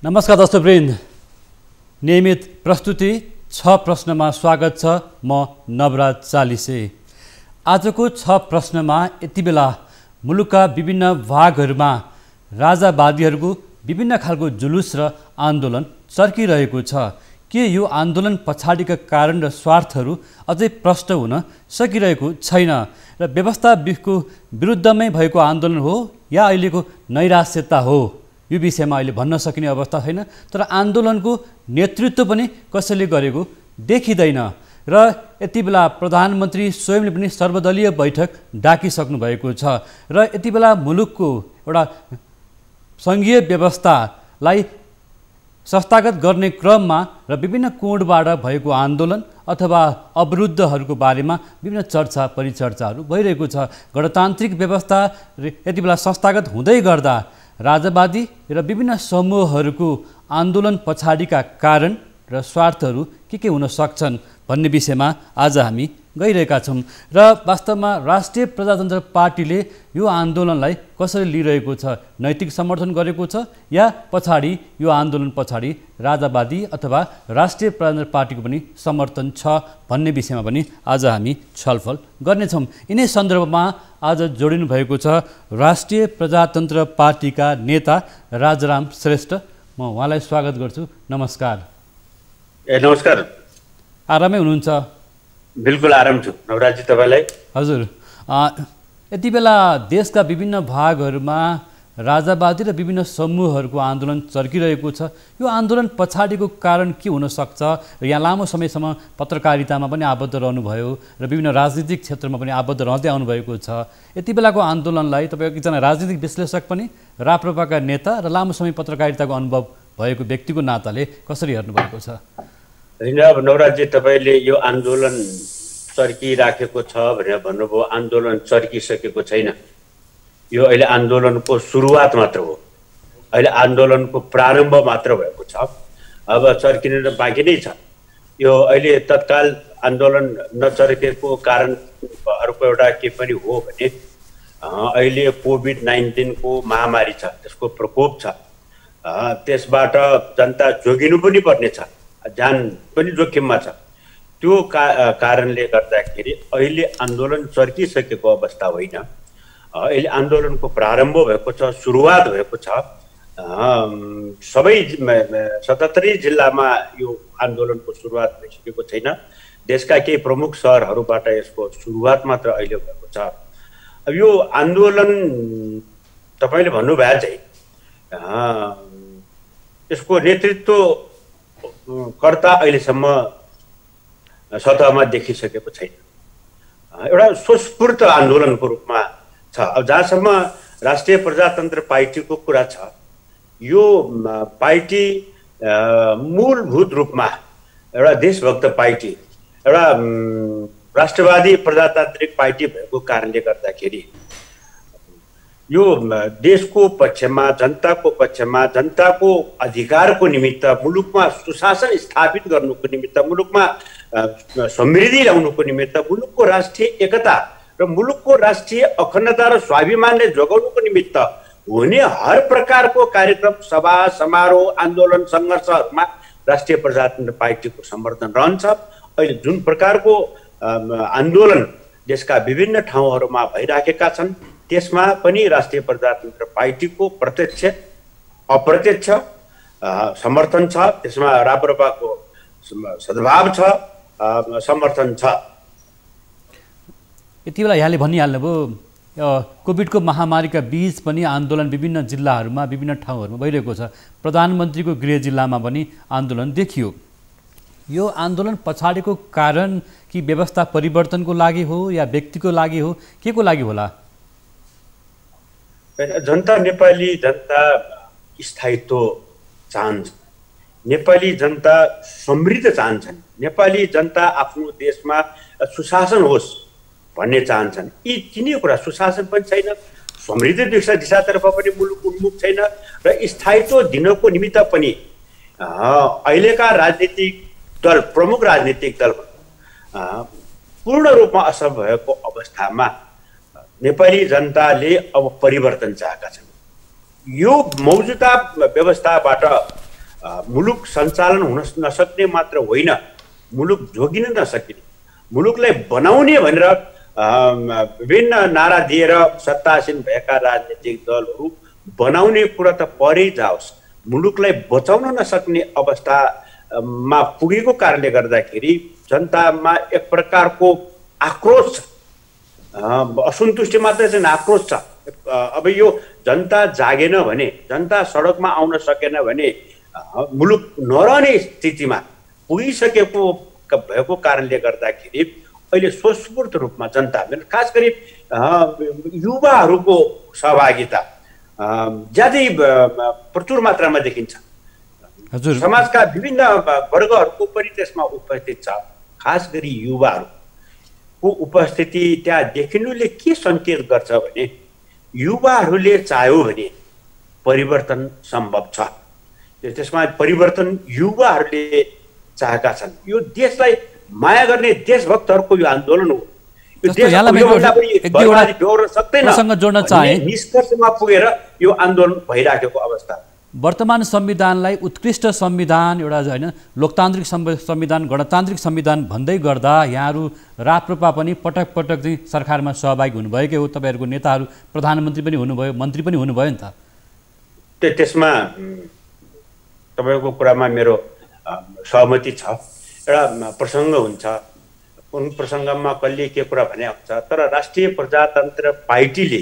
नमस्कार दर्शकवृन्द, नियमित प्रस्तुति 6 प्रश्नमा स्वागत छ। म नवराज चालिसे। आजको 6 प्रश्नमा यति बेला मुलुकका विभिन्न भागहरूमा राजावादीहरूको विभिन्न खालको जुलुस र आन्दोलन चर्किरहेको छ। के यो आन्दोलन पछाडिका कारण र स्वार्थहरू अझै प्रष्ट हुन सकिरहेको छैन र व्यवस्थाको विरुद्धमै भएको आन्दोलन हो या अहिलेको नैराश्यता हो, यो विषयमा अहिले भन्न सकिने अवस्था छैन। तर आन्दोलनको नेतृत्व पनि कसैले गरेको देखिँदैन र यति बेला प्रधानमन्त्री स्वयंले पनि सर्वदलीय बैठक डाकिसक्नु भएको छ र यति बेला मुलुकको एउटा सङ्घीय व्यवस्थालाई संस्थागत गर्ने क्रममा र विभिन्न कोणबाट भएको आन्दोलन अथवा अवरुद्धहरूको बारेमा विभिन्न चर्चा परिचर्चाहरू भइरहेको छ। गणतान्त्रिक व्यवस्था यति बेला संस्थागत हुँदै गर्दा राजावादी र विभिन्न समूहहरूको आन्दोलन पछाडिका कारण र स्वार्थहरू के हुन सक्छन् भन्ने विषयमा आज हामी गइरहेका छौँ र वास्तवमा राष्ट्रिय प्रजातन्त्र पार्टीले यो आन्दोलनलाई कसरी लिइरहेको छ, नैतिक समर्थन गरेको छ या पछाडि यो आन्दोलन पछाडि राजावादी अथवा राष्ट्रिय प्रजातन्त्र पार्टीको पनि समर्थन छ भन्ने विषयमा पनि आज हामी छलफल गर्नेछौँ। यिनै सन्दर्भमा आज जोडिनु भएको छ राष्ट्रिय प्रजातन्त्र पार्टीका नेता राजाराम श्रेष्ठ। म उहाँलाई स्वागत गर्छु। नमस्कार। नमस्कार। आरामै हुनुहुन्छ? बिल्कुल आराम छु नवराजी, तपाईलाई? हजुर। यति बेला देशका विभिन्न भागहरूमा राजावादी र विभिन्न समूहहरूको आन्दोलन चर्किरहेको छ। यो आन्दोलन पछाडिको कारण के हुन सक्छ? र यहाँ लामो समयसम्म पत्रकारितामा पनि आबद्ध रहनुभयो र विभिन्न राजनीतिक क्षेत्रमा पनि आबद्ध रहँदै आउनुभएको छ। यति बेलाको आन्दोलनलाई तपाईँ एकजना राजनीतिक विश्लेषक पनि, राप्रपाका नेता र लामो समय पत्रकारिताको अनुभव भएको व्यक्तिको नाताले कसरी हेर्नुभएको छ? होइन, अब नवराजी तपाईँले यो आन्दोलन चर्किराखेको छ भनेर भन्नुभयो। आन्दोलन चर्किसकेको छैन। यो अहिले आन्दोलनको सुरुवात मात्र हो। अहिले आन्दोलनको प्रारम्भ मात्र भएको छ। अब चर्किने त बाँकी नै छ। यो अहिले तत्काल आन्दोलन नचर्केको कारण अर्को एउटा के पनि हो भने अहिले कोभिड-19 को महामारी छ, त्यसको प्रकोप छ। त्यसबाट जनता जोगिनु पनि पर्ने छ, जान पनि जोखिममा छ। त्यो कारणले गर्दाखेरि अहिले आन्दोलन चर्किसकेको अवस्था होइन। अहिले आन्दोलनको प्रारम्भ भएको छ, सुरुवात भएको छ। सबै 77 जिल्लामा यो आन्दोलनको सुरुवात भइसकेको छैन। देशका केही प्रमुख सहरहरूबाट यसको सुरुवात मात्र अहिले भएको छ। अब यो आन्दोलन तपाईँले भन्नुभयो चाहिँ यसको नेतृत्व कर्ता अहिलेसम्म सतहमा देखिसकेको छैन। एउटा स्वस्फूर्त आन्दोलनको रूपमा छ। अब जहाँसम्म राष्ट्रिय प्रजातन्त्र पार्टीको कुरा छ, यो पार्टी मूलभूत रूपमा एउटा देशभक्त पार्टी, एउटा राष्ट्रवादी प्रजातान्त्रिक पार्टी भएको कारणले गर्दाखेरि यो देशको पक्षमा, जनताको पक्षमा, जनताको अधिकारको निमित्त, मुलुकमा सुशासन स्थापित गर्नुको निमित्त, मुलुकमा समृद्धि ल्याउनुको निमित्त, मुलुकको राष्ट्रिय एकता र मुलुकको राष्ट्रिय अखण्डता र स्वाभिमानले जोगाउनुको निमित्त हुने हर प्रकारको कार्यक्रम, सभा समारोह, आन्दोलन, सङ्घर्षहरूमा राष्ट्रिय प्रजातन्त्र पार्टीको समर्थन रहन्छ। अहिले जुन प्रकारको आन्दोलन देशका विभिन्न ठाउँहरूमा भइराखेका छन्, त्यसमा पनि राष्ट्रिय प्रजातन्त्र पार्टीको प्रत्यक्ष अप्रत्यक्ष समर्थन छ। त्यसमा राप्रपाको सद्भाव छ, समर्थन छ। यति बेला यहाँले भनिहाल्नुभयो कोभिडको महामारीका बीच पनि आन्दोलन विभिन्न जिल्लाहरूमा, विभिन्न ठाउँहरूमा भइरहेको छ। प्रधानमन्त्रीको गृह जिल्लामा पनि आन्दोलन देखियो। यो आन्दोलन पछाडिको कारण कि व्यवस्था परिवर्तनको लागि हो या व्यक्तिको लागि हो, के को लागि होला? जनता, नेपाली जनता स्थायित्व चाहन्छ। नेपाली जनता समृद्ध चाहन्छन्। नेपाली जनता आफ्नो देशमा सुशासन होस् भन्ने चाहन्छन्। यी तिनै कुरा, सुशासन पनि छैन, समृद्ध दिशातर्फ पनि मुलुक उन्मुख छैन र स्थायित्व दिनको निमित्त पनि अहिलेका राजनीतिक दल, प्रमुख राजनीतिक दल पूर्ण रूपमा असफल भएको अवस्थामा नेपाली जनताले अब परिवर्तन चाहेका छन्। यो मौजुदा व्यवस्थाबाट मुलुक सञ्चालन हुन नसक्ने मात्र होइन, मुलुक जोगिन नसकिने, मुलुकलाई बनाउने भनेर विभिन्न नारा दिएर सत्तासीन भएका राजनीतिक दलहरू बनाउने कुरा त परै जाओस्, मुलुकलाई बचाउन नसक्ने अवस्थामा पुगेको कारणले गर्दाखेरि जनतामा एक प्रकारको आक्रोश छ, असन्तुष्टि मात्रै चाहिँ आक्रोश छ। अब यो जनता जागेन भने, जनता सडकमा आउन सकेन भने मुलुक नरहने स्थितिमा पुगिसकेको भएको कारणले गर्दाखेरि अहिले स्वस्फूर्त रूपमा जनता, खास गरी युवाहरूको सहभागिता ज्यादै प्रचुर मात्रामा देखिन्छ। हजुर, समाजका विभिन्न वर्गहरूको पनि त्यसमा उपस्थित छ, खास गरी युवाहरूको उपस्थिति त्यहाँ देखिनुले के सङ्केत गर्छ भने युवाहरूले चाह्यो भने परिवर्तन सम्भव छ। त्यसमा परिवर्तन युवाहरूले चाहेका छन्। यो देशलाई माया गर्ने देशभक्तहरूको यो आन्दोलन हो। निष्कर्षमा पुगेर यो आन्दोलन भइराखेको अवस्था। वर्तमान संविधानलाई उत्कृष्ट संविधान, एउटा होइन लोकतान्त्रिक संविधान, गणतान्त्रिक संविधान भन्दै गर्दा यहाँहरू राप्रपा पनि पटक पटक चाहिँ सरकारमा सहभागी हुनुभएकै हो। तपाईँहरूको नेताहरू प्रधानमन्त्री पनि हुनुभयो, मन्त्री पनि हुनुभयो नि त। त्यसमा तपाईँको कुरामा मेरो सहमति छ। एउटा प्रसङ्ग हुन्छ, कुन प्रसङ्गमा कहिले के कुरा भने हुन्छ, तर राष्ट्रिय प्रजातन्त्र पार्टीले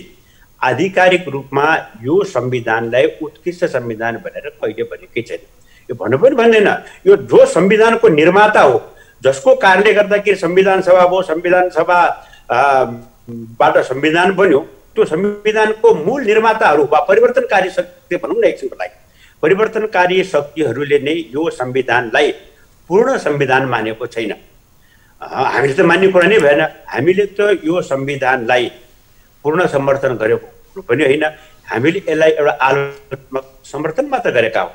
आधिकारिक रूपमा यो संविधानलाई उत्कृष्ट संविधान भनेर कहिले भनेकै छैन। यो भन्नु पनि भन्दैन। यो जो संविधानको निर्माता हो, जसको कारणले गर्दाखेरि संविधान सभा भयो, संविधान सभाबाट संविधान बन्यो, त्यो संविधानको मूल निर्माताहरू वा परिवर्तनकारी शक्ति भनौँ न एकछिनको लागि, परिवर्तनकारी शक्तिहरूले नै यो संविधानलाई पूर्ण संविधान मानेको छैन। हामीले त मान्ने कुरा नै भएन। हामीले त यो संविधानलाई पूर्ण समर्थन गरेको पनि होइन, हामीले यसलाई एउटा आलोचनात्मक समर्थन मात्र गरेका हौँ।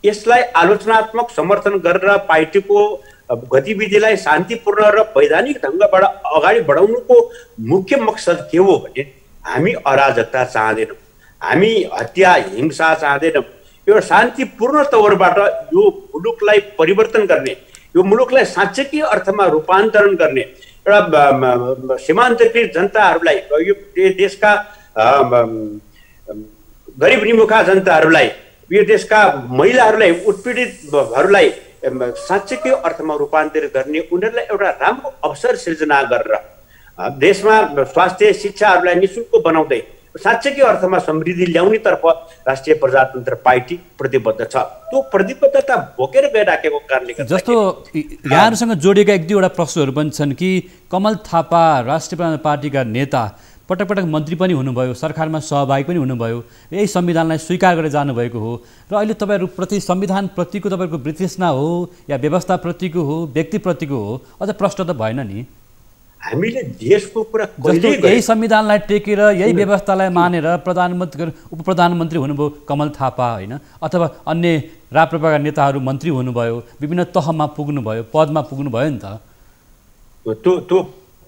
यसलाई आलोचनात्मक समर्थन गरेर पार्टीको गतिविधिलाई शान्तिपूर्ण र वैधानिक ढङ्गबाट अगाडि बढाउनुको मुख्य मकसद के हो भने हामी अराजकता चाहँदैनौँ, हामी हत्या हिंसा चाहँदैनौँ। यो शान्तिपूर्ण तवरबाट यो मुलुकलाई परिवर्तन गर्ने, यो मुलुकलाई साँच्चै अर्थमा रूपान्तरण गर्ने, एउटा सीमान्तकृत जनताहरूलाई, यो देशका गरिब निमुखा जनताहरूलाई, यो देशका महिलाहरूलाई, उत्पीडितहरूलाई साँच्चै अर्थमा रूपान्तरित गर्ने, उनीहरूलाई एउटा राम्रो अवसर सिर्जना गरेर देशमा स्वास्थ्य शिक्षाहरूलाई निःशुल्क बनाउँदै साँच्चै अर्थमा समृद्धि ल्याउनेतर्फ राष्ट्रिय प्रजातन्त्र पार्टी प्रतिबद्ध छ। त्यो प्रतिबद्धता बोकेर गइराखेको कारणले गर्दा जस्तो यहाँहरूसँग जोडिएका एक दुईवटा प्रश्नहरू पनि छन् कि कमल थापा राष्ट्रिय प्रजातन्त्र पार्टीका नेता पटक पटक मन्त्री पनि हुनुभयो, सरकारमा सहभागी पनि हुनुभयो, यही संविधानलाई स्वीकार गरेर जानुभएको हो र अहिले तपाईँहरूप्रति संविधानप्रतिको तपाईँहरूको वितृष्णा हो या व्यवस्थाप्रतिको हो, व्यक्तिप्रतिको हो, अझ प्रश्न त भएन नि। हामीले देशको कुरा जस्तो यही संविधानलाई टेकेर यही व्यवस्थालाई मानेर प्रधानमन्त्री उप प्रधानमन्त्री हुनुभयो कमल थापा होइन, अथवा अन्य राप्रपाका नेताहरू मन्त्री हुनुभयो, विभिन्न तहमा पुग्नुभयो, पदमा पुग्नुभयो नि त। त्यो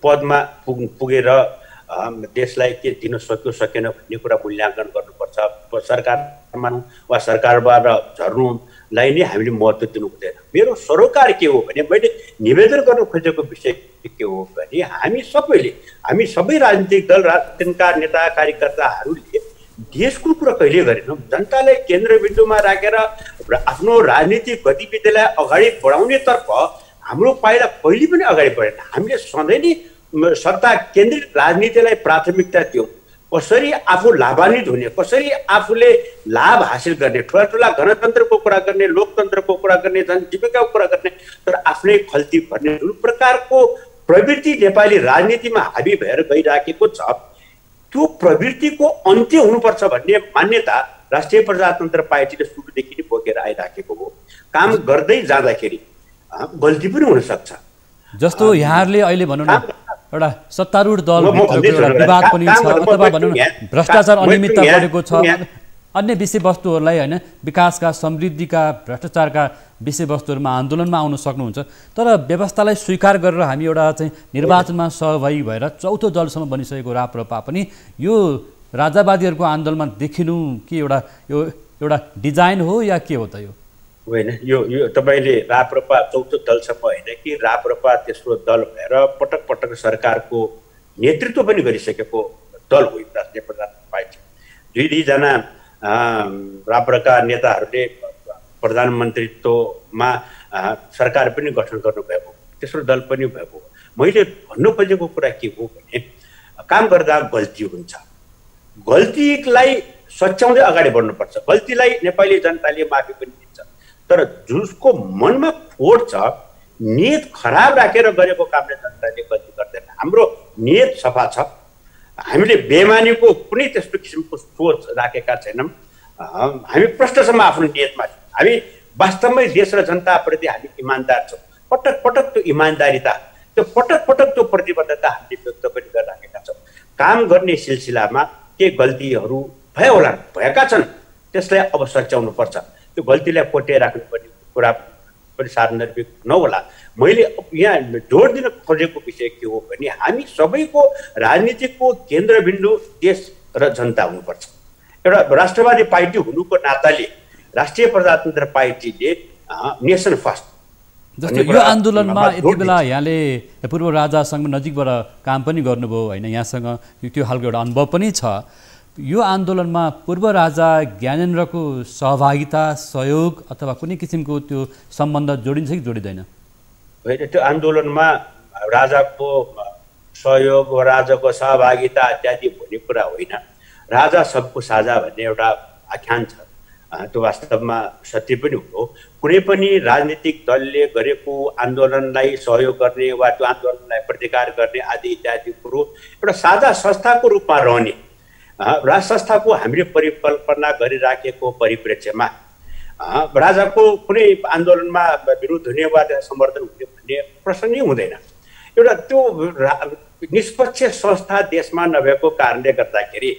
पदमा पुगेर देशलाई के दिन सक्यो सकेन भन्ने कुरा मूल्याङ्कन गर्नुपर्छ। सरकारमा वा सरकारबाट झर्नुलाई नै हामीले महत्त्व दिनु हुँदैन। मेरो सरोकार के हो भने मैले निवेदन गर्न खोजेको विषय के हो भने हामी सबै राजनीतिक दल, राजनीतिका नेता कार्यकर्ताहरूले देशको कुरा कहिले गरेनौँ। जनतालाई केन्द्रबिन्दुमा राखेर आफ्नो राजनीतिक गतिविधिलाई अगाडि बढाउनेतर्फ हाम्रो पाइला कहिले पनि अगाडि बढेन। हामीले सधैँ नै सत्ता केन्द्रित राजनीतिलाई प्राथमिकता दियौँ। कसरी आफू लाभान्वित हुने, कसरी आफूले लाभ हासिल गर्ने, ठुला गणतन्त्रको कुरा गर्ने, लोकतन्त्रको कुरा गर्ने, जनजीविकाको कुरा गर्ने, तर आफ्नै खल्ती भर्ने जुन प्रकारको प्रवृत्ति नेपाली राजनीतिमा हाबी भएर गइराखेको छ, त्यो प्रवृत्तिको अन्त्य हुनुपर्छ भन्ने मान्यता राष्ट्रिय प्रजातन्त्र पार्टीले सुरुदेखि नै बोकेर आइराखेको हो। काम गर्दै जाँदाखेरि गल्ती पनि हुनसक्छ। जस्तो यहाँहरूले अहिले भनौँ न एउटा सत्तारूढ दलभित्रको एउटा विवाद पनि छ, अथवा भनौँ न भ्रष्टाचार अनियमितता बढेको छ, अन्य विषयवस्तुहरूलाई होइन विकासका, समृद्धिका, भ्रष्टाचारका विषयवस्तुहरूमा आन्दोलनमा आउन सक्नुहुन्छ, तर व्यवस्थालाई स्वीकार गरेर हामी एउटा चाहिँ निर्वाचनमा सहभागी भएर चौथो दलसम्म बनिसकेको राप्रपा पनि यो राजावादीहरूको आन्दोलनमा देखिनु कि एउटा डिजाइन हो या के हो त? यो होइन, यो तपाईँले राप्रपा चौथो दलसम्म होइन कि राप्रपा तेस्रो दल भएर पटक पटक सरकारको नेतृत्व पनि गरिसकेको दल हो राष्ट्रिय प्रजातन्त्र पार्टी। दुईजना राप्रका नेताहरूले प्रधानमन्त्रीत्वमा सरकार पनि गठन गर्नुभएको, तेस्रो दल पनि भएको। मैले भन्नु खोजेको कुरा के हो भने काम गर्दा गल्ती हुन्छ, गल्तीलाई सच्याउँदै अगाडि बढ्नुपर्छ। गल्तीलाई नेपाली जनताले माफी पनि दिन्छ, तर जसको मनमा फोड छ, नियत खराब राखेर गरेको कामले जनताले गल्ती गर्दैन। हाम्रो नियत सफा छ, हामीले बेमानीको कुनै त्यस्तो किसिमको सोच राखेका छैनौँ। हामी प्रष्ट छौँ आफ्नो नियतमा। हामी वास्तवमै देश र जनताप्रति हामी इमान्दार छौँ। पटक पटक त्यो इमान्दारिता, त्यो पटक पटक त्यो प्रतिबद्धता हामीले व्यक्त पनि गरिराखेका छौँ। काम गर्ने सिलसिलामा के गल्तीहरू भए होला, भएका छन्, त्यसलाई अब सच्याउनु पर्छ। त्यो गल्तीलाई कोट्याइराख्नुपर्ने कुरा पनि सार्वजनिक नहोला। मैले यहाँ जोड दिन खोजेको विषय के हो भने हामी सबैको राजनीतिको केन्द्रबिन्दु देश र जनता हुनुपर्छ। एउटा राष्ट्रवादी पार्टी हुनुको नाताले राष्ट्रिय प्रजातन्त्र पार्टीले नेसन फर्स्ट जस्तो यो आन्दोलनमा यति बेला यहाँले पूर्व राजासँग नजिकबाट काम पनि गर्नुभयो होइन, यहाँसँग त्यो खालको एउटा अनुभव पनि छ। यो आन्दोलनमा पूर्व राजा ज्ञानेन्द्रको सहभागिता, सहयोग अथवा कुनै किसिमको त्यो सम्बन्ध जोडिन्छ कि जोडिँदैन? होइन, त्यो आन्दोलनमा राजाको सहयोग, राजाको सहभागिता इत्यादि भन्ने कुरा होइन। राजा सबको साझा भन्ने एउटा आख्यान छ, त्यो वास्तवमा सत्य पनि हो। कुनै पनि राजनीतिक दलले गरेको आन्दोलनलाई सहयोग गर्ने वा त्यो आन्दोलनलाई प्रतिकार गर्ने आदि इत्यादि कुरो एउटा साझा संस्थाको रूपमा रहने, राज संस्थाको हामीले परिकल्पना गरिराखेको परिप्रेक्ष्यमा राजाको कुनै आन्दोलनमा विरोध हुने वा समर्थन हुने भन्ने प्रश्न नै हुँदैन। एउटा त्यो निष्पक्ष संस्था देशमा नभएको कारणले गर्दाखेरि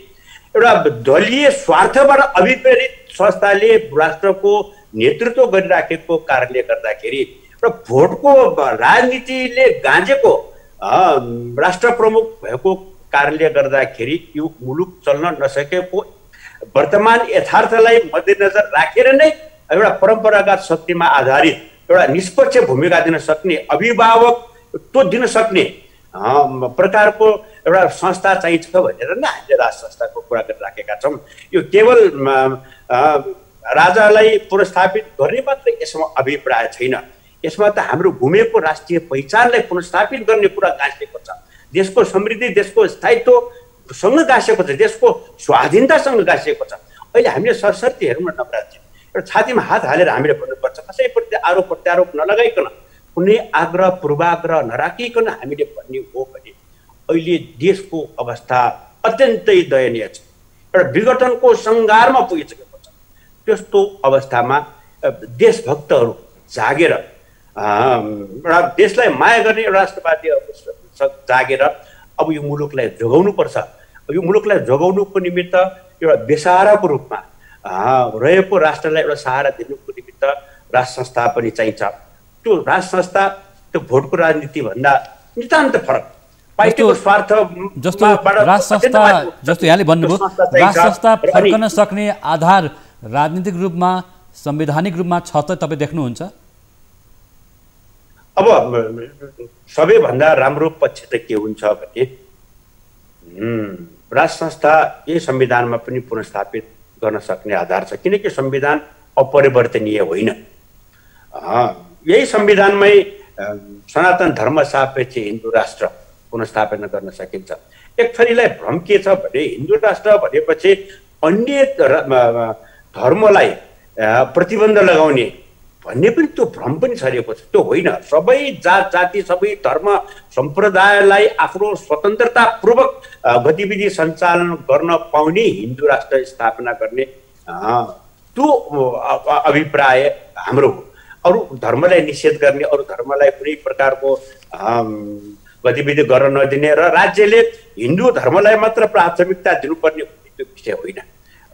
एउटा दलीय स्वार्थबाट अभिप्रेरित संस्थाले राष्ट्रको नेतृत्व गरिराखेको कारणले गर्दाखेरि एउटा भोटको राजनीतिले गाँजेको राष्ट्र प्रमुख भएको कारणले गर्दाखेरि यो मुलुक चल्न नसकेको वर्तमान यथार्थलाई मध्यनजर राखेर नै एउटा परम्परागत शक्तिमा आधारित एउटा निष्पक्ष भूमिका दिन सक्ने, अभिभावकत्व दिन सक्ने प्रकारको एउटा संस्था चाहिन्छ भनेर नै हामीले राज संस्थाको कुरा गरिराखेका छौँ। यो केवल राजालाई पुनर्स्थापित गर्ने मात्रै यसमा अभिप्राय छैन। यसमा त हाम्रो गुमेको राष्ट्रिय पहिचानलाई पुनर्स्थापित गर्ने कुरा गाँसिएको छ। देशको समृद्धि, देशको स्थायित्वसँग गाँसिएको छ, देशको स्वाधीनतासँग गाँसिएको छ। अहिले हामीले सरसर्ती हेरौँ न नवराजी, एउटा छातीमा हात हालेर हामीले भन्नुपर्छ, कसैप्रति आरोप प्रत्यारोप नलगाइकन, कुनै आग्रह पूर्वाग्रह नराखिकन हामीले भन्ने हो भने अहिले देशको अवस्था अत्यन्तै दयनीय छ, एउटा विघटनको सङ्घारमा पुगिसकेको छ। त्यस्तो अवस्थामा देशभक्तहरू जागेर, एउटा देशलाई माया गर्ने राष्ट्रवादीहरू जागेर अब यो मुलुकलाई जोगाउनुपर्छ। यो मुलुकलाई जोगाउनुको निमित्त एउटा बेसहाराको रूपमा रहेको राष्ट्रलाई एउटा सहारा दिनुको निमित्त राज संस्था पनि चाहिन्छ। त्यो राज संस्था त्यो भोटको राजनीति भन्दा नितान्त फरक, पार्टीको स्वार्थ जस्तो राज संस्था, जस्तो यहाँले भन्नुभयो राज संस्था फर्कन सक्ने आधार राजनीतिक रूपमा, संवैधानिक रूपमा छ त तपाईँ देख्नुहुन्छ? अब सबैभन्दा राम्रो पक्ष त के हुन्छ भने राज संस्था यही संविधानमा पनि पुनर्स्थापित गर्न सक्ने आधार छ, किनकि संविधान अपरिवर्तनीय होइन। यही संविधानमै सनातन धर्म सापेक्ष हिन्दू राष्ट्र पुनर्स्थापना गर्न सकिन्छ। एक थरीलाई भ्रम के छ भने हिन्दू राष्ट्र भनेपछि अन्य धर्मलाई प्रतिबन्ध लगाउने भन्ने पनि त्यो भ्रम पनि छरिएको छ। त्यो होइन, सबै जात जाति, सबै धर्म सम्प्रदायलाई आफ्नो स्वतन्त्रतापूर्वक गतिविधि सञ्चालन गर्न पाउने हिन्दू राष्ट्र स्थापना गर्ने त्यो अभिप्राय हाम्रो हो। अरू धर्मलाई निषेध गर्ने, अरू धर्मलाई कुनै प्रकारको गतिविधि गर्न नदिने र राज्यले हिन्दू धर्मलाई मात्र प्राथमिकता दिनुपर्ने त्यो विषय होइन।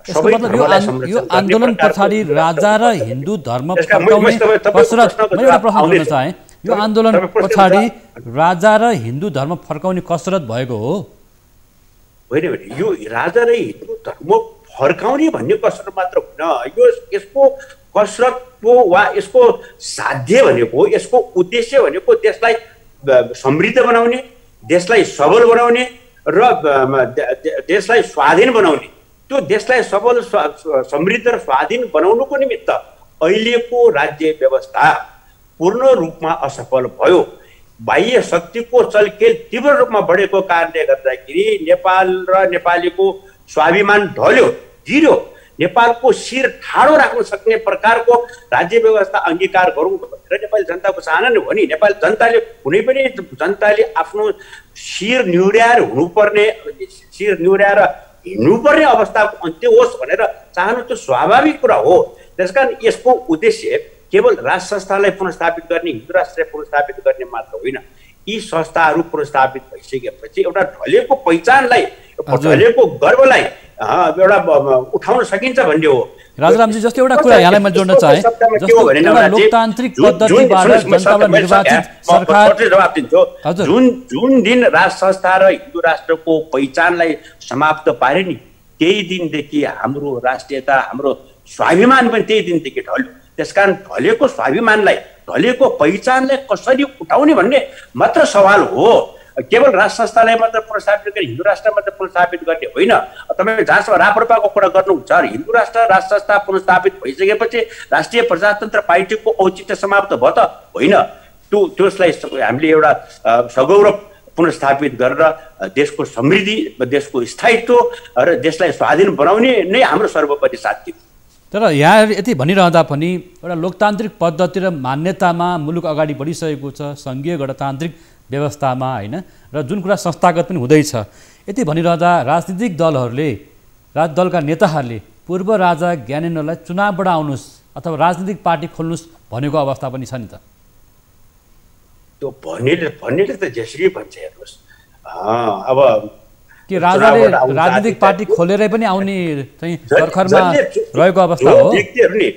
यो आन्दोलन पछाडि राजा र हिन्दू धर्म फर्काउने कसरत, मैले एउटा प्रश्न गर्न चाहे, यो आन्दोलन पछाडि राजा र हिन्दू धर्म फर्काउने कसरत भएको हो? होइन भने यो राजा र हिन्दू धर्म फर्काउने भन्ने कसरत मात्र होइन, यो यसको कसरतको वा यसको साध्य भनेको, यसको उद्देश्य भनेको देशलाई समृद्ध बनाउने, देशलाई सबल बनाउने र देशलाई स्वाधीन बनाउने। त्यो देशलाई सबल समृद्ध र स्वाधीन बनाउनुको निमित्त अहिलेको राज्य व्यवस्था पूर्ण रूपमा असफल भयो। बाह्य शक्तिको चलखेल तीव्र रूपमा बढेको कारणले गर्दाखेरि नेपाल र नेपालीको स्वाभिमान ढल्यो, गिर्यो। नेपालको शिर ठाडो राख्न सक्ने प्रकारको राज्य व्यवस्था अंगीकार गरौँ भनेर नेपाली जनताको चाहना नै हो नि। नेपाली जनताले, कुनै पनि जनताले आफ्नो शिर निहुर्याएर हुनुपर्ने, शिर निहुर्याएर हिँड्नुपर्ने अवस्थाको अन्त्य होस् भनेर चाहनु त्यो स्वाभाविक कुरा हो। त्यसकारण यसको उद्देश्य केवल राज संस्थालाई पुनर्स्थापित गर्ने, हिन्दू राष्ट्रलाई पुनर्स्थापित गर्ने मात्र होइन। यी संस्थाहरू पुनर्स्थापित भइसकेपछि एउटा ढलेको पहिचानलाई, ढलेको गर्वलाई एउटा उठाउन सकिन्छ भन्ने हो। राजारामजी, जस्तो एउटा कुरा यहाँलाई मैले जोड्न चाहे, जस्तो एउटा लोकतान्त्रिक पद्धतिबाट जनताबाट निर्वाचित सरकार, जवाब दिन्छु। जुन दिन राज संस्था र हिन्दू राष्ट्रको पहिचानलाई समाप्त पारे नि, त्यही दिनदेखि हाम्रो राष्ट्रियता, हाम्रो स्वाभिमान पनि त्यही दिनदेखि ढल्यो। त्यसकारण ढलेको स्वाभिमानलाई, ढलेको पहिचानलाई कसरी उठाउने भन्ने मात्र सवाल हो। केवल राज संस्थालाई मात्र पुनर्स्थापित गर्ने, हिन्दू राष्ट्र मात्र पुनर्स्थापित गर्ने होइन। तपाईँ जहाँसम्म राप्रपाको कुरा गर्नुहुन्छ, हिन्दू राष्ट्र राज संस्था पुनर्स्थापित भइसकेपछि राष्ट्रिय प्रजातन्त्र पार्टीको औचित्य समाप्त भयो त होइन। त्यसलाई हामीले एउटा सगौरव पुनर्स्थापित गरेर देशको समृद्धि, देशको स्थायित्व र देशलाई स्वाधीन बनाउने नै हाम्रो सर्वोपरि साध्य। तर यहाँ यति भनिरहँदा पनि एउटा लोकतान्त्रिक पद्धति र मान्यतामा मुलुक अगाडि बढिसकेको छ, सङ्घीय गणतान्त्रिक व्यवस्थामा होइन, र जुन कुरा संस्थागत पनि हुँदैछ। यति भनिरहँदा राजनीतिक दलहरूले, दलका नेताहरूले पूर्व राजा ज्ञानेन्द्रलाई चुनावबाट आउनुहोस् अथवा राजनीतिक पार्टी खोल्नुहोस् भनेको अवस्था पनि छ नि त। त्यो भन्नेले त जेसुकै भन्छ, हेर्नुहोस् अब के राजाले राजनीतिक पार्टी खोलेरै पनि आउने चाहिँ भर्खरमा रहेको अवस्था हो। व्यक्तिहरू नि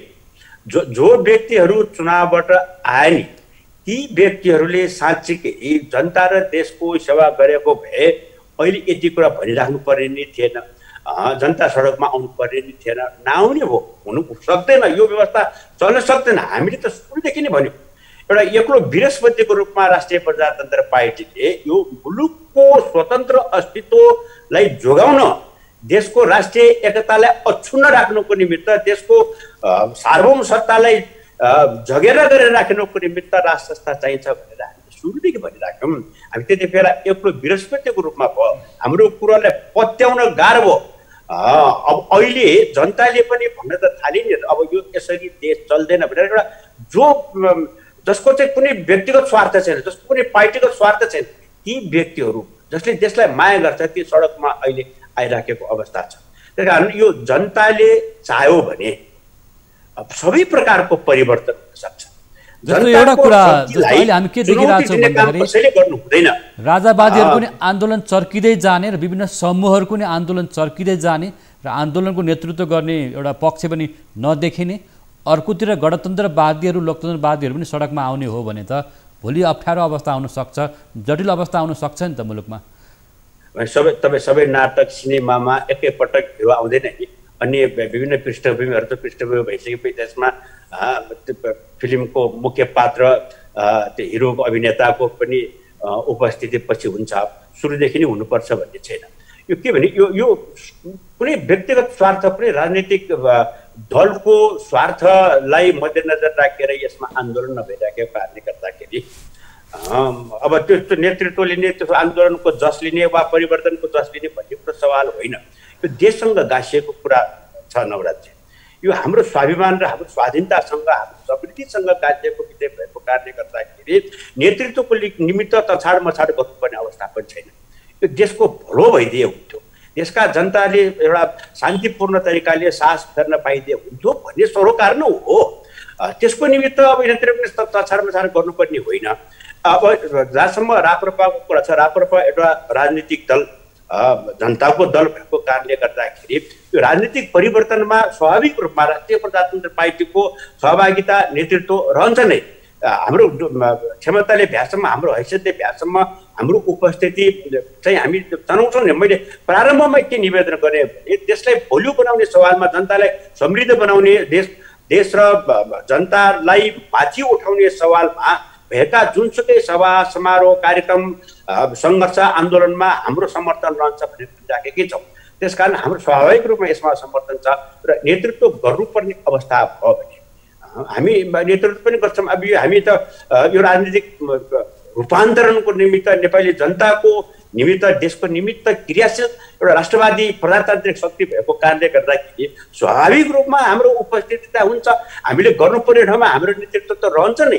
जो व्यक्तिहरू चुनावबाट आए नि, ती व्यक्तिहरूले साँच्चीकै जनता र देशको सेवा गरेको भए अहिले यति कुरा भनिराख्नु पर्ने नि थिएन, जनता सडकमा आउनु पर्ने नि थिएन, नआउने हो, हुनु सक्दैन, यो व्यवस्था चल्न सक्दैन। हामीले त सुरुदेखि नै भन्यौँ, एउटा एक्लो बृहस्पतिको रूपमा राष्ट्रिय प्रजातन्त्र पार्टीले यो मुलुकको स्वतन्त्र अस्तित्वलाई जोगाउन, देशको राष्ट्रिय एकतालाई अक्षुण्ण राख्नुको निमित्त, देशको सार्वभौम सत्तालाई जगेर गरेर राख्नुको निमित्त राज संस्था चाहिन्छ भनेर हामीले सुरुदेखि भनिराख्यौँ। हामी त्यतिखेर एक्लो बृहस्पतिको रूपमा भयो, हाम्रो कुरालाई पत्याउन गाह्रो भयो। अब अहिले जनताले पनि भन्न त थाले नि, अब यो यसरी देश चल्दैन भनेर। एउटा जसको चाहिँ कुनै व्यक्तिगत स्वार्थ छैन, जसको कुनै पार्टीगत स्वार्थ छैन, ती व्यक्तिहरू जसले देशलाई माया गर्छ, ती सडकमा अहिले आइराखेको अवस्था छ। त्यस कारण यो जनताले चाह्यो भने सबै प्रकारको परिवर्तन हुन सक्छ। जस्तो एउटा कुरा अहिले हामी के देखिरहेको छौँ भन्दाखेरि राजावादीहरूको नि आन्दोलन चर्किँदै जाने र विभिन्न समूहहरूको नि आन्दोलन चर्किँदै जाने र आन्दोलनको नेतृत्व गर्ने एउटा पक्ष पनि नदेखिने, अर्कोतिर गणतन्त्रवादीहरू, लोकतन्त्रवादीहरू पनि सडकमा आउने हो भने त भोलि अप्ठ्यारो अवस्था आउन सक्छ, जटिल अवस्था आउन सक्छ नि त मुलुकमा। सबै नाटक सिनेमामा एकैपटक हिरो आउँदैन नि, अन्य विभिन्न पृष्ठभूमिहरू त पृष्ठभूमि भइसकेपछि त्यसमा फिल्मको मुख्य पात्र, त्यो हिरोको, अभिनेताको पनि उपस्थिति पछि हुन्छ, सुरुदेखि नै हुनुपर्छ भन्ने छैन। यो के भने यो कुनै व्यक्तिगत स्वार्थ, कुनै राजनीतिक दलको स्वार्थलाई मध्यनजर राखेर यसमा आन्दोलन नभइराखेको कारणले गर्दाखेरि अब त्यो नेतृत्वले नै त्यो आन्दोलनको जस लिने वा परिवर्तनको जस लिने भन्ने कुरा सवाल होइन। यो देशसँग गाँसिएको कुरा छ नवराजी। यो हाम्रो स्वाभिमान र हाम्रो स्वाधीनतासँग, हाम्रो समृद्धिसँग गाँसिएको विषय भएको कारणले गर्दाखेरि नेतृत्वको निमित्त तछाड मछाड गर्नुपर्ने अवस्था पनि छैन। यो देशको भलो भइदिए हुन्थ्यो, देशका जनताले एउटा शान्तिपूर्ण तरिकाले सास फेर्न पाइदिए हुन्थ्यो भन्ने सरोकार नै हो। त्यसको निमित्त अब नेतृत्व तछाड मछाड गर्नुपर्ने होइन। अब जहाँसम्म राप्रपाको कुरा छ, राप्रपा एउटा राजनीतिक दल, जनताको दल भएको कारणले गर्दाखेरि यो राजनीतिक परिवर्तनमा स्वाभाविक रूपमा राष्ट्रिय प्रजातन्त्र पार्टीको सहभागिता, नेतृत्व रहन्छ नै। हाम्रो क्षमताले भ्यासम्म, हाम्रो हैसियतले भ्यासम्म हाम्रो उपस्थिति चाहिँ हामी जनाउँछौँ नि। मैले प्रारम्भमा के निवेदन गरेँ भने देशलाई बलियो बनाउने सवालमा, जनतालाई समृद्ध बनाउने, देश देश र जनतालाई माथि उठाउने सवालमा भएका जुनसुकै सभा समारोह कार्यक्रम सङ्घर्ष आन्दोलनमा हाम्रो समर्थन रहन्छ भन्ने राखेकै छौँ। त्यसकारण हाम्रो स्वाभाविक रूपमा यसमा समर्थन छ र नेतृत्व गर्नुपर्ने अवस्था भयो भने हामी नेतृत्व पनि गर्छौँ। अब हामी त यो राजनीतिक रूपान्तरणको निमित्त नेपाली जनताको निमित्त देशको निमित्त क्रियाशील एउटा राष्ट्रवादी प्रजातान्त्रिक शक्ति भएको कारणले गर्दाखेरि स्वाभाविक रूपमा हाम्रो उपस्थिति हुन्छ। हामीले गर्नुपर्ने ठाउँमा हाम्रो नेतृत्व त रहन्छ नै,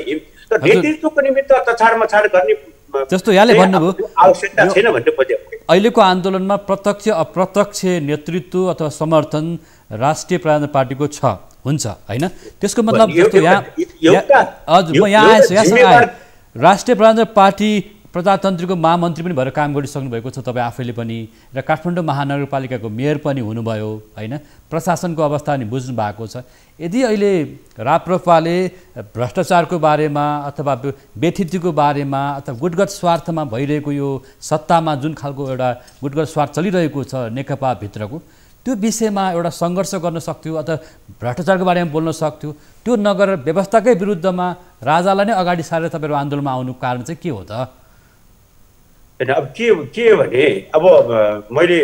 तर नेतृत्वको निमित्त तछाड मछाड गर्ने जस्तो यहाँले भन्नुभयो आवश्यकता छैन भन्ने बुझ्यो। अहिलेको आन्दोलनमा प्रत्यक्ष अप्रत्यक्ष नेतृत्व अथवा समर्थन राष्ट्रिय प्रजातन्त्र पार्टीको छ हुन्छ होइन? त्यसको मतलब जस्तो म यहाँ राष्ट्रिय प्रजातन्त्र पार्टी प्रजातन्त्रको महामन्त्री पनि भएर काम गरिसक्नु भएको छ तपाईँ आफैले पनि, र काठमाडौँ महानगरपालिकाको मेयर पनि हुनुभयो होइन? प्रशासनको अवस्था पनि बुझ्नु भएको छ। यदि अहिले राप्रपाले भ्रष्टाचारको बारेमा अथवा व्यथितिको बारेमा अथवा गुटगत स्वार्थमा भइरहेको यो सत्तामा जुन खालको एउटा गुटगत स्वार्थ चलिरहेको छ नेकपाभित्रको, त्यो विषयमा एउटा सङ्घर्ष गर्न सक्थ्यो अथवा भ्रष्टाचारको बारेमा बोल्न सक्थ्यो, त्यो नगरेर व्यवस्थाकै विरुद्धमा राजालाई नै अगाडि सारेर तपाईँहरू आन्दोलनमा आउनु कारण चाहिँ के हो त? होइन, अब के भने अब मैले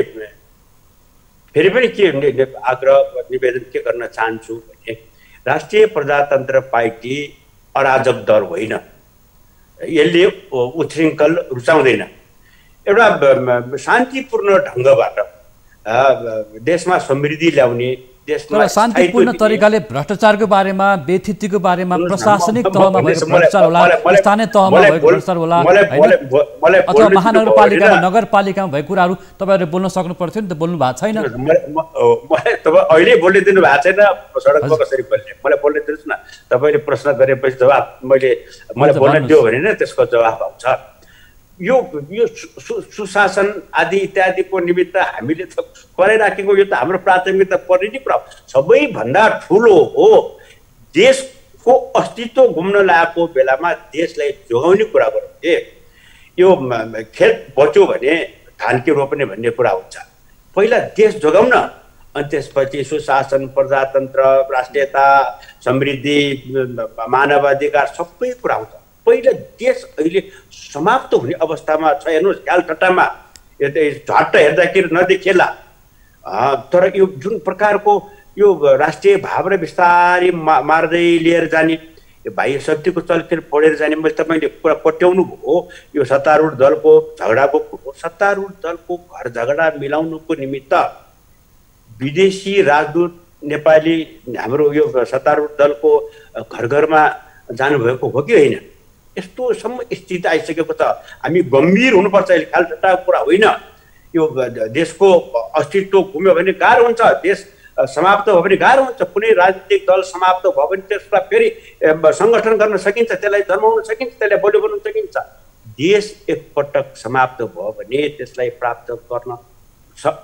फेरि पनि के आग्रह निवेदन के गर्न चाहन्छु भने राष्ट्रिय प्रजातन्त्र पार्टी अराजक दल होइन, यसले उच्छृङ्खल रुचाउँदैन। एउटा शान्तिपूर्ण ढङ्गबाट देशमा समृद्धि ल्याउने, देशमा शान्तिपूर्ण तरिकाले भ्रष्टाचारको बारेमा व्यथितिको बारेमा प्रशासनिक तहमा भएको भ्रष्टाचार होला, स्थानीय तहमा भएको भ्रष्टाचार होला अथवा महानगरपालिकामा नगरपालिकामा भएको कुराहरू तपाईँहरूले बोल्न सक्नु पर्थ्यो नि त, बोल्नु भएको छैन। तपाईँ अहिले बोल्ने दिनु भएको छैन, सडकमा कसरी बोल्ने मलाई बोल्ने दिनुहोस् न। तपाईँले प्रश्न गरेपछि जवाब मलाई बोल्न दियो भने नै त्यसको जवाब आउँछ। यो सुशासन आदि इत्यादिको निमित्त हामीले त कराइराखेको, यो त हाम्रो प्राथमिकता पर्ने नै कुरा। सबैभन्दा ठुलो हो देशको अस्तित्व घुम्न लागेको बेलामा देशलाई जोगाउने कुरा गरौँ के। यो खेत बच्यो भने धान के रोप्ने भन्ने कुरा हुन्छ। पहिला देश जोगाउन, अनि त्यसपछि सुशासन, प्रजातन्त्र, राष्ट्रियता, समृद्धि, मानवाधिकार सबै कुरा आउँछ। पहिला देश अहिले समाप्त हुने अवस्थामा छ। हेर्नुहोस्, ख्यालठट्टामा झट्ट हेर्दाखेरि नदेखिएला, तर यो जुन प्रकारको यो राष्ट्रिय भाव र बिस्तारै मार्दै लिएर जाने, यो बाह्य शक्तिको चलखेल पढेर जाने, मैले तपाईँले कुरा पट्याउनु भयो यो सत्तारूढ दलको झगडाको कुरो। सत्तारूढ दलको घर झगडा मिलाउनुको निमित्त विदेशी राजदूत नेपाली हाम्रो यो सत्तारूढ दलको घर घरमा जानुभएको हो कि होइन? यस्तोसम्म स्थिति आइसकेको छ। हामी गम्भीर हुनुपर्छ। अहिले ख्यालठट्टाको कुरा होइन। यो देशको अस्तित्व घुम्यो भने गाह्रो हुन्छ, देश समाप्त भयो भने गाह्रो हुन्छ। कुनै राजनीतिक दल समाप्त भयो भने त्यसलाई फेरि सङ्गठन गर्न सकिन्छ, त्यसलाई जन्माउन सकिन्छ, त्यसलाई बलियो बनाउन सकिन्छ। देश एकपटक समाप्त भयो भने त्यसलाई प्राप्त गर्न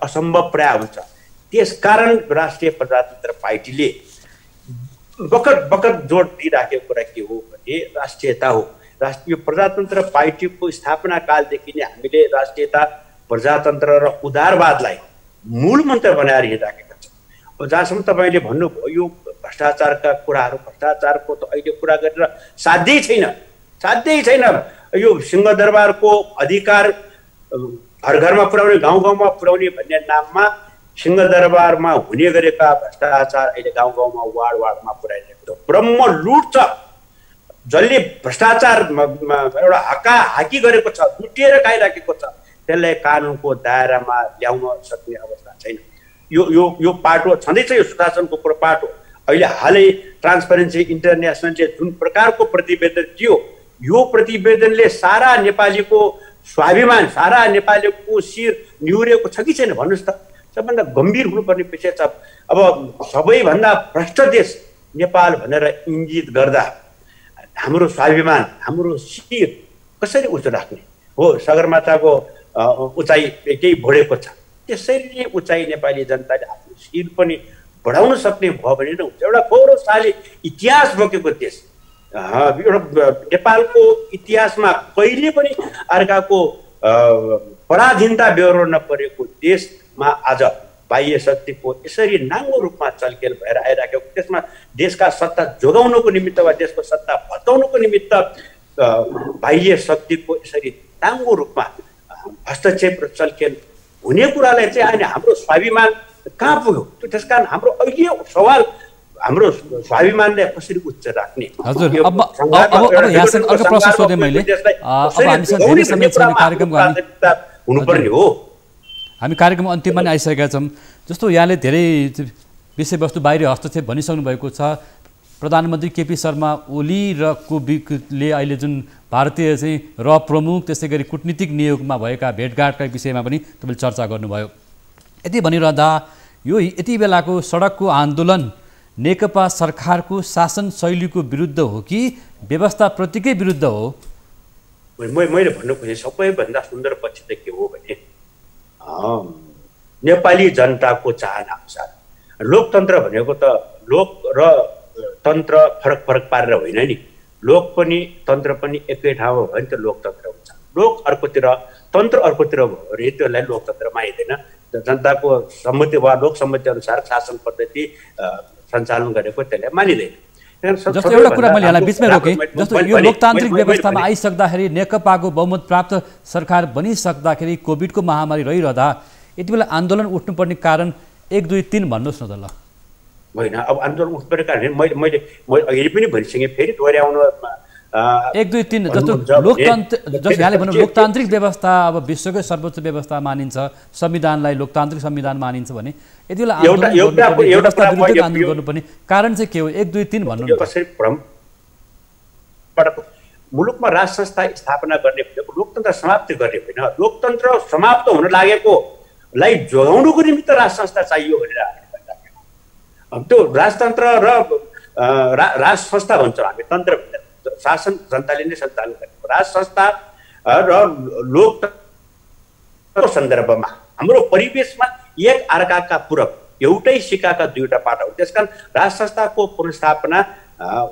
असम्भव प्राय हुन्छ। त्यसकारण राष्ट्रिय प्रजातन्त्र पार्टीले बखत जोड दिइराखेको कुरा के हो भने राष्ट्रियता हो। राष्ट्रिय प्रजातन्त्र पार्टीको स्थापना कालदेखि नै हामीले राष्ट्रियता, प्रजातन्त्र र उदारवादलाई मूल मन्त्र बनाएर हिँडिराखेका छौँ। जहाँसम्म तपाईँले भन्नुभयो यो भ्रष्टाचारका कुराहरू, भ्रष्टाचारको त अहिले कुरा गरेर साध्यै छैन। यो सिंहदरबारको अधिकार घर घरमा पुर्याउने, गाउँ गाउँमा पुर्याउने भन्ने नाममा सिंहदरबारमा हुने गरेका भ्रष्टाचार अहिले गाउँ गाउँमा वार्डमा पुर्याइरहेको छ। ब्रह्म लुट छ, जसले भ्रष्टाचारमा एउटा हाकी गरेको छ, लुटिएर खाइराखेको छ, त्यसलाई कानुनको दायरामा ल्याउन सक्ने अवस्था छैन। यो पाटो छँदैछ, यो सुशासनको कुरो पाटो। अहिले हालै ट्रान्सपेरेन्सी इन्टरनेसनलले जुन प्रकारको प्रतिवेदन दियो, यो प्रतिवेदनले सारा नेपालीको स्वाभिमान, सारा नेपालीको शिर निहुरेको छ कि छैन भन्नुहोस् त। सबभन्दा गम्भीर हुनुपर्ने विषय छ। अब सबैभन्दा भ्रष्ट देश नेपाल भनेर इङ्गित गर्दा हाम्रो स्वाभिमान, हाम्रो शिर कसरी उच्च राख्ने हो? सगरमाथाको उचाइ केही बढेको छ, त्यसरी नै उचाइ नेपाली जनताले आफ्नो शिर पनि बढाउन सक्ने भयो भने नै हुन्छ। एउटा गौरवशाली इतिहास बोकेको देश, एउटा नेपालको इतिहासमा कहिले पनि अर्काको पराधीनता बेहोर्न नपरेको देशमा आज बाह्य शक्तिको यसरी नाङ्गो रूपमा चलखेल भएर आइराखेको, त्यसमा देशका सत्ता जोगाउनुको निमित्त वा देशको सत्ता भत्काउनुको निमित्त बाह्य शक्तिको यसरी नाङ्गो रूपमा हस्तक्षेप र चलखेल हुने कुरालाई चाहिँ अहिले हाम्रो स्वाभिमान कहाँ पुग्यो? त्यस कारण हाम्रो अहिले सवाल हाम्रो स्वाभिमानलाई कसरी उच्च राख्ने? हजुर, अब यहाँसँग अर्को प्रश्न सोधेँ मैले। अब हामीसँग धेरै समय छैन, कार्यक्रमको हुनुपर्ने हो। हामी कार्यक्रम अन्तिममा नै आइसकेका छौँ। जस्तो यहाँले धेरै विषयवस्तु बाहिरी हस्तक्षेप भनिसक्नु भएको छ। प्रधानमन्त्री केपी शर्मा ओली र कोविडले अहिले जुन भारतीय चाहिँ प्रमुख त्यसै गरी कूटनीतिक नियोगमा भएका भेटघाटका विषयमा पनि तपाईँले चर्चा गर्नुभयो। यति भनिरहँदा यो यति बेलाको सडकको आन्दोलन नेकपा सरकारको शासन शैलीको विरुद्ध हो कि व्यवस्थाप्रतिकै विरुद्ध हो? मैले भन्नु खोजेँ सबैभन्दा सुन्दर पक्ष त के हो भने नेपाली जनताको चाहना अनुसार लोकतन्त्र भनेको त लोक र तन्त्र फरक फरक पारेर होइन नि। लोक पनि तन्त्र पनि एकै ठाउँमा भयो भने त लोकतन्त्र हुन्छ। लोक अर्कोतिर तन्त्र अर्कोतिर भयो भने त्यसलाई लोकतन्त्र मानिँदैन। जनताको सम्मति वा लोक सम्मति अनुसार शासन पद्धति सञ्चालन गरेको त्यसलाई मानिँदैन। जस्तो एउटा कुरा मैले यहाँलाई बिचमै रोकेँ, जस्तो यो लोकतान्त्रिक व्यवस्थामा आइसक्दाखेरि नेकपाको बहुमत प्राप्त सरकार बनिसक्दाखेरि कोभिडको महामारी रहिरहँदा यति बेला आन्दोलन उठ्नुपर्ने कारण 1 2 3 भन्नुहोस् न त। ल होइन, अब आन्दोलन उठ्नुपर्ने कारण मैले अहिले पनि भनिसकेँ, फेरि दोहोऱ्याउन 1 2 3 जस्तो लोकतन्त्र, जस्तो यहाँले भन्नु लोकतान्त्रिक व्यवस्था अब विश्वकै सर्वोच्च व्यवस्था मानिन्छ, संविधानलाई लोकतान्त्रिक संविधान मानिन्छ भने यति बेला आन्दोलन गर्नुपर्ने कारण चाहिँ के हो? 1 2 3 भन्नु न। कसरी मुलुकमा राज संस्था स्थापना गर्ने भनेको लोकतन्त्र समाप्ति गर्ने होइन। लोकतन्त्र समाप्त हुन लागेकोलाई जोगाउनुको निमित्त राज संस्था चाहियो भनेर त्यो राजतन्त्र र राज संस्था भन्छौँ हामी। तन्त्र शासन जनताले नै सञ्चालन गरेको राज संस्था र लोकतन्त्रको सन्दर्भमा हाम्रो परिवेशमा एक अर्काका पूरक एउटै सिक्काका दुईवटा पाटा हो। त्यसकारण राज संस्थाको पुनर्स्थापना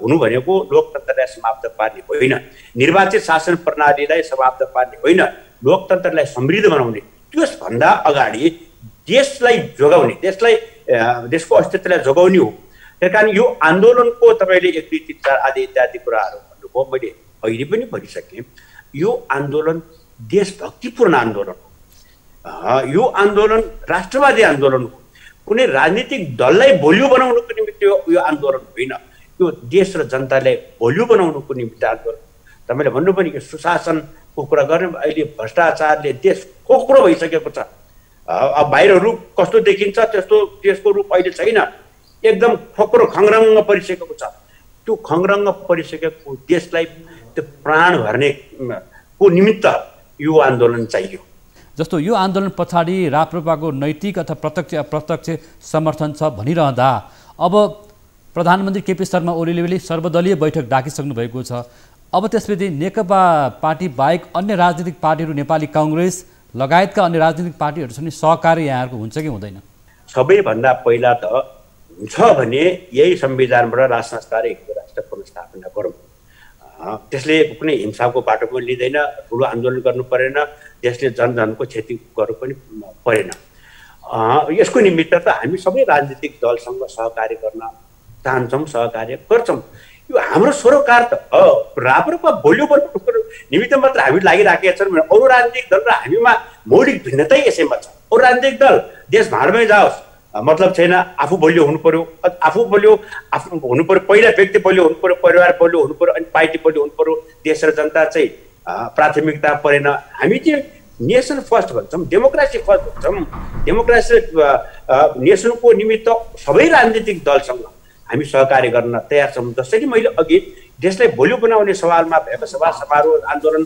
हुनु भनेको लोकतन्त्रलाई समाप्त पार्ने होइन, निर्वाचित शासन प्रणालीलाई समाप्त पार्ने होइन, लोकतन्त्रलाई समृद्ध बनाउने, त्यसभन्दा अगाडि देशलाई जोगाउने, देशको अस्तित्वलाई जोगाउने हो। त्यस कारण यो आन्दोलनको तपाईँले 1 2 3 4 आदि इत्यादि कुराहरू भन्नुभयो, मैले अहिले पनि भनिसकेँ। यो आन्दोलन देशभक्तिपूर्ण आन्दोलन हो। यो आन्दोलन राष्ट्रवादी आन्दोलन हो। कुनै राजनीतिक दललाई बलियो बनाउनुको निमित्त यो आन्दोलन होइन। यो देश र जनतालाई बलियो बनाउनुको निमित्त आन्दोलन। तपाईँले भन्नु पनि कि सुशासनको कुरा गर्ने, अहिले भ्रष्टाचारले देश खोक्रो भइसकेको छ। अब बाहिरहरू कस्तो देखिन्छ त्यस्तो देशको रूप अहिले छैन, एकदम खोक्रो खङ्ग्रङ्ग परिसकेको छ। त्यो खङ्ग्रङ्ग परिसकेको देशलाई त्यो प्राण भर्ने को निमित्त यो आन्दोलन चाहियो। जस्तो यो आन्दोलन पछाडि राप्रपाको नैतिक अथवा प्रत्यक्ष अप्रत्यक्ष समर्थन छ भनिरहँदा अब प्रधानमन्त्री केपी शर्मा ओलीले सर्वदलीय बैठक डाकिसक्नु भएको छ। अब त्यसपछि नेकपा पार्टी बाहेक अन्य राजनीतिक पार्टीहरू, नेपाली काङ्ग्रेस लगायतका अन्य राजनीतिक पार्टीहरूसँग सहकार्य यहाँहरूको हुन्छ कि हुँदैन? सबैभन्दा पहिला त हुन्छ भने यही संविधानबाट राज संस्था र हिन्दू राष्ट्र पुनर्स्थापना गरौँ। त्यसले कुनै हिंसाको बाटो पनि लिँदैन, ठुलो आन्दोलन गर्नु परेन, त्यसले जनजनको क्षति गर्नु पनि परेन। यसको निमित्त त हामी सबै राजनीतिक दलसँग सहकार्य गर्न चाहन्छौँ, सहकार्य गर्छौँ। यो हाम्रो सरोकार त राप्रपा बलियो बनाउनुको निमित्त मात्र हामी लागिराखेका छौँ भने अरू राजनीतिक दल र हामीमा मौलिक भिन्नतै यसैमा छ। अरू राजनीतिक दल देश भाँडमै जाओस् मतलब छैन, आफू बलियो हुनु पर्यो, आफू बलियो हुनु पर्यो, पहिला व्यक्ति बलियो हुनु पर्यो, परिवार बलियो हुनु पर्यो, अनि पार्टी बलियो हुनु पर्यो, देश र जनता चाहिँ प्राथमिकता परेन। हामी चाहिँ नेसन फर्स्ट भन्छौँ, डेमोक्रेसी फर्स्ट भन्छौँ। डेमोक्रेसी नेसनको निमित्त सबै राजनीतिक दलसँग हामी सहकार्य गर्न तयार छौँ। जसरी मैले अघि देशलाई बलियो बनाउने सवालमा भएको सभा समारोह आन्दोलन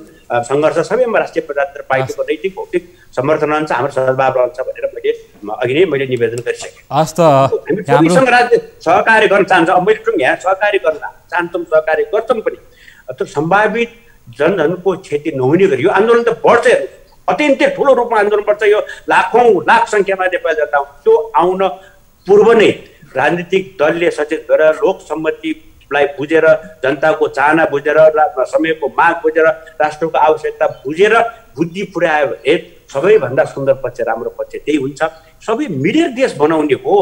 सङ्घर्ष सबैमा राष्ट्रिय प्रजातन्त्र पार्टीको नैतिक भौतिक समर्थन रहन्छ, हाम्रो सद्भाव रहन्छ भनेर मैले निवेदन गरिसकेँ। हामी सबैसँग राज्य सहकार्य गर्न चाहन्छौँ। मैले यहाँ सहकार्य गर्न चाहन्छौँ, सहकार्य गर्छौँ पनि। त्यो सम्भावित जनजनको क्षति नहुने गरी यो आन्दोलन त बढ्छ, अत्यन्तै ठुलो रूपमा आन्दोलन बढ्छ। यो लाख सङ्ख्यामा नेपाली जनता त्यो आउन पूर्व नै राजनीतिक दलले सचेत भएर लोकसम्मतिलाई बुझेर, जनताको चाहना बुझेर, समयको माग बुझेर, राष्ट्रको आवश्यकता बुझेर बुद्धि पुर्यायो भने सबैभन्दा सुन्दर पक्ष, राम्रो पक्ष त्यही हुन्छ। सबै मिडियर देश बनाउने हो।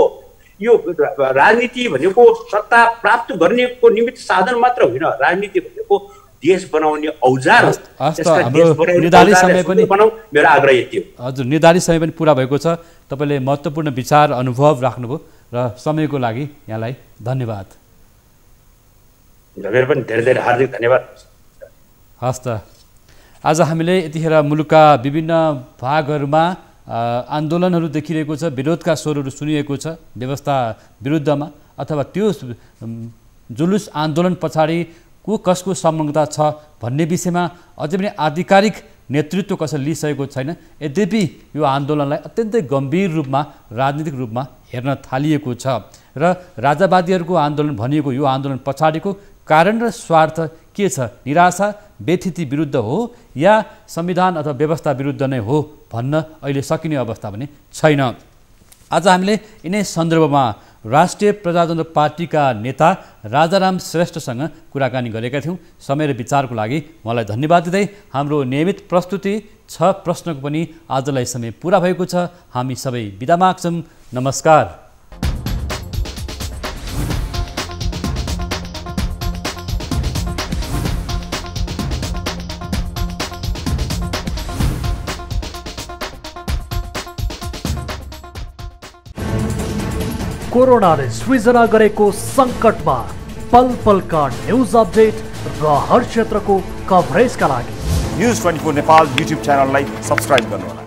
यो राजनीति भनेको सत्ता प्राप्त गर्नेको निमित्त साधन मात्र होइन, राजनीति भनेको देश बनाउने औजार हो। निर्धारित समय पनि बनाऊ, मेरो आग्रह यति हो। हजुर, निर्धारित समय पनि पुरा भएको छ। तपाईँले महत्त्वपूर्ण विचार अनुभव राख्नुभयो र समयको लागि यहाँलाई धन्यवाद। मेरो पनि धेरै धेरै हार्दिक धन्यवाद। हस् त, आज हामीले यतिखेर मुलुकका विभिन्न भागहरूमा आन्दोलनहरू देखिरहेको छ, विरोधका स्वरहरू सुनिएको छ व्यवस्था विरुद्धमा, अथवा त्यो जुलुस आन्दोलन पछाडि को कसको संलग्नता छ भन्ने विषयमा अझै पनि आधिकारिक नेतृत्व कसैले लिइसकेको छैन। यद्यपि यो आन्दोलनलाई अत्यन्तै गम्भीर रूपमा राजनीतिक रूपमा हेर्न थालिएको छ र राजावादीहरूको आन्दोलन भनिएको यो आन्दोलन पछाडिको कारण र स्वार्थ के छ? निराशा, व्यथिति विरुद्ध हो या संविधान अथवा व्यवस्था विरुद्ध नै हो भन्न अहिले सकिने अवस्था पनि छैन। आज हामीले यिनै सन्दर्भमा राष्ट्रिय प्रजातन्त्र पार्टीका नेता राजाराम श्रेष्ठसँग कुराकानी गरेका थियौँ। समय र विचारको लागि मलाई धन्यवाद दिँदै हाम्रो नियमित प्रस्तुति 6 प्रश्नको पनि आजलाई समय पुरा भएको छ। हामी सबै बिदा माग्छौँ। नमस्कार। कोरोनाले सृजना गरेको सङ्कटमा पल पलका न्युज अपडेट र हर क्षेत्रको कभरेजका लागि न्युज 24 नेपाल युट्युब च्यानललाई सब्स्क्राइब गर्नुहोला।